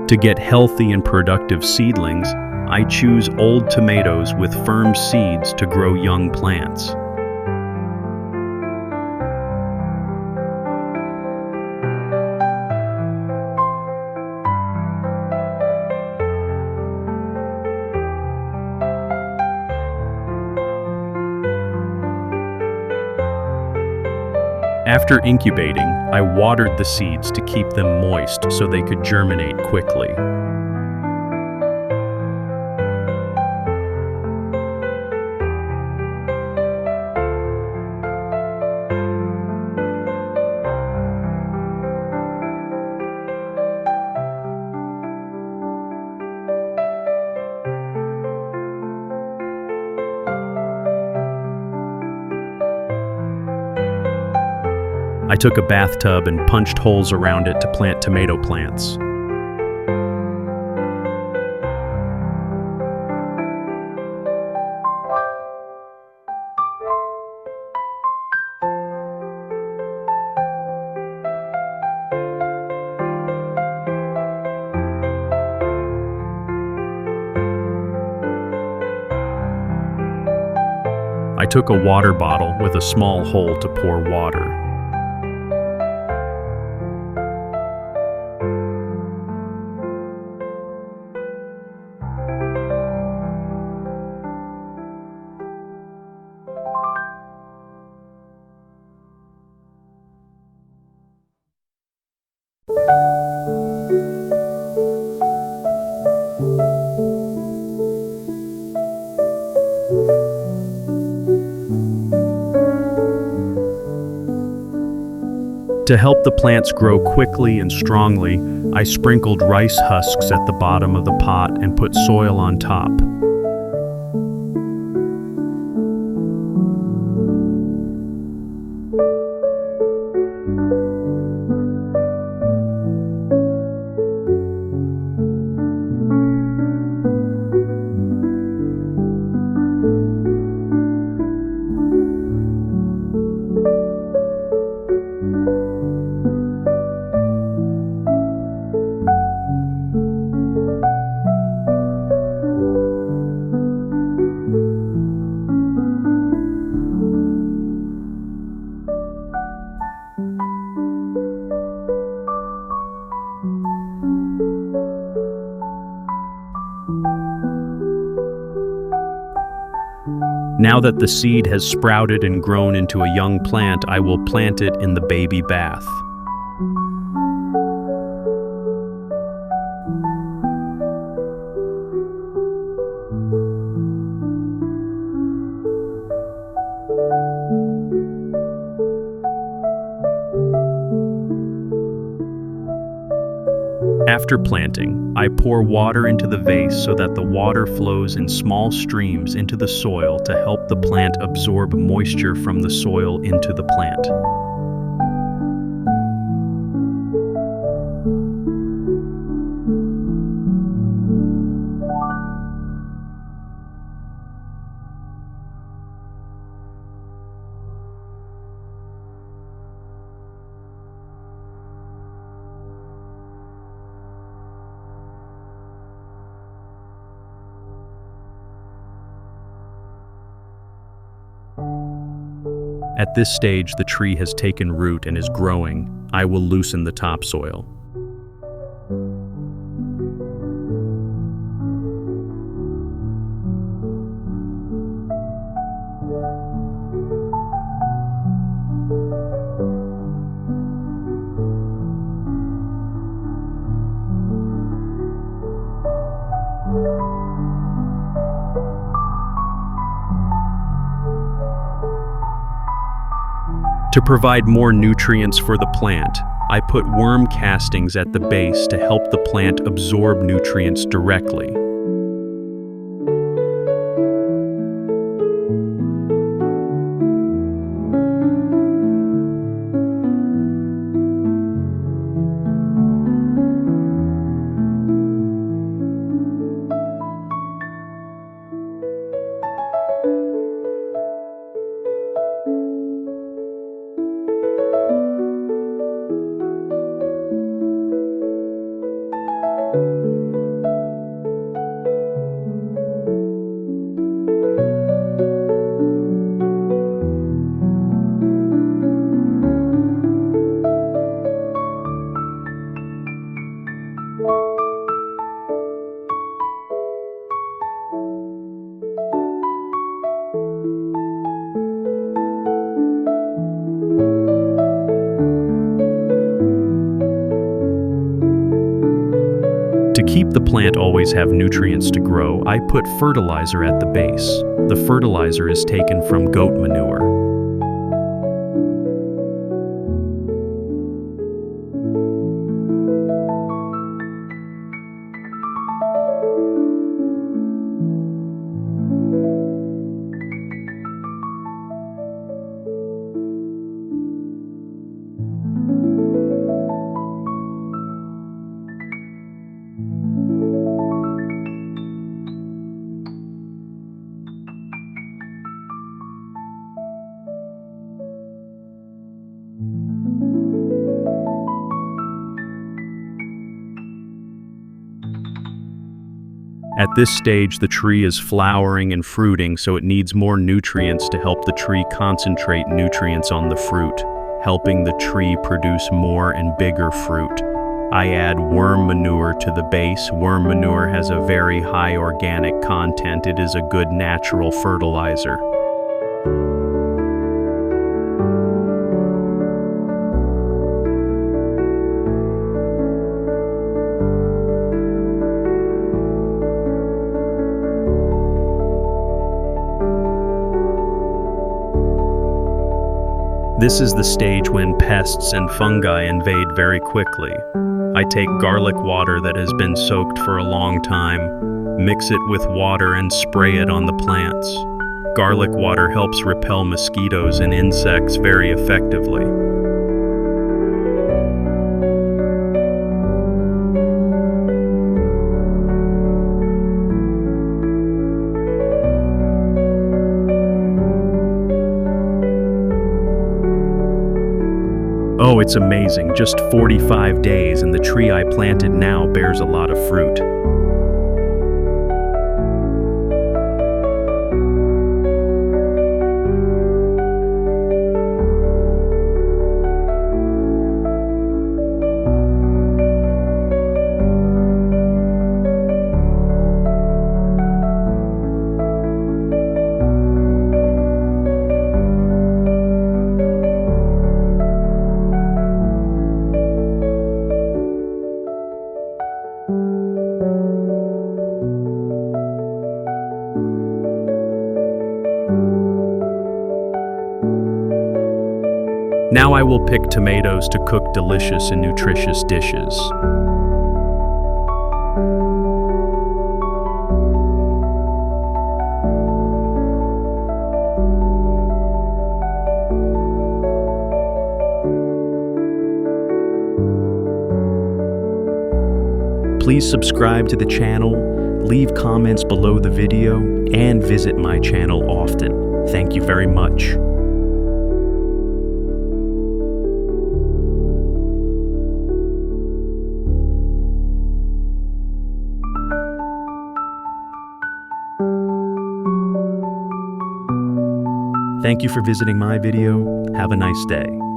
To get healthy and productive seedlings, I choose old tomatoes with firm seeds to grow young plants. After incubating, I watered the seeds to keep them moist so they could germinate quickly. I took a bathtub and punched holes around it to plant tomato plants. I took a water bottle with a small hole to pour water. To help the plants grow quickly and strongly, I sprinkled rice husks at the bottom of the pot and put soil on top. Now that the seed has sprouted and grown into a young plant, I will plant it in the baby bath. After planting, I pour water into the vase so that the water flows in small streams into the soil to help the plant absorb moisture from the soil into the plant. At this stage, the tree has taken root and is growing. I will loosen the topsoil. To provide more nutrients for the plant, I put worm castings at the base to help the plant absorb nutrients directly. keep the plant always have nutrients to grow, I put fertilizer at the base. The fertilizer is taken from goat manure. At this stage, the tree is flowering and fruiting, so it needs more nutrients to help the tree concentrate nutrients on the fruit, helping the tree produce more and bigger fruit. I add worm manure to the base. Worm manure has a very high organic content. It is a good natural fertilizer. This is the stage when pests and fungi invade very quickly. I take garlic water that has been soaked for a long time, mix it with water and spray it on the plants. Garlic water helps repel mosquitoes and insects very effectively. Oh, it's amazing. Just 45 days and the tree I planted now bears a lot of fruit. Now I will pick tomatoes to cook delicious and nutritious dishes. Please subscribe to the channel, leave comments below the video, and visit my channel often. Thank you very much. Thank you for visiting my video. Have a nice day.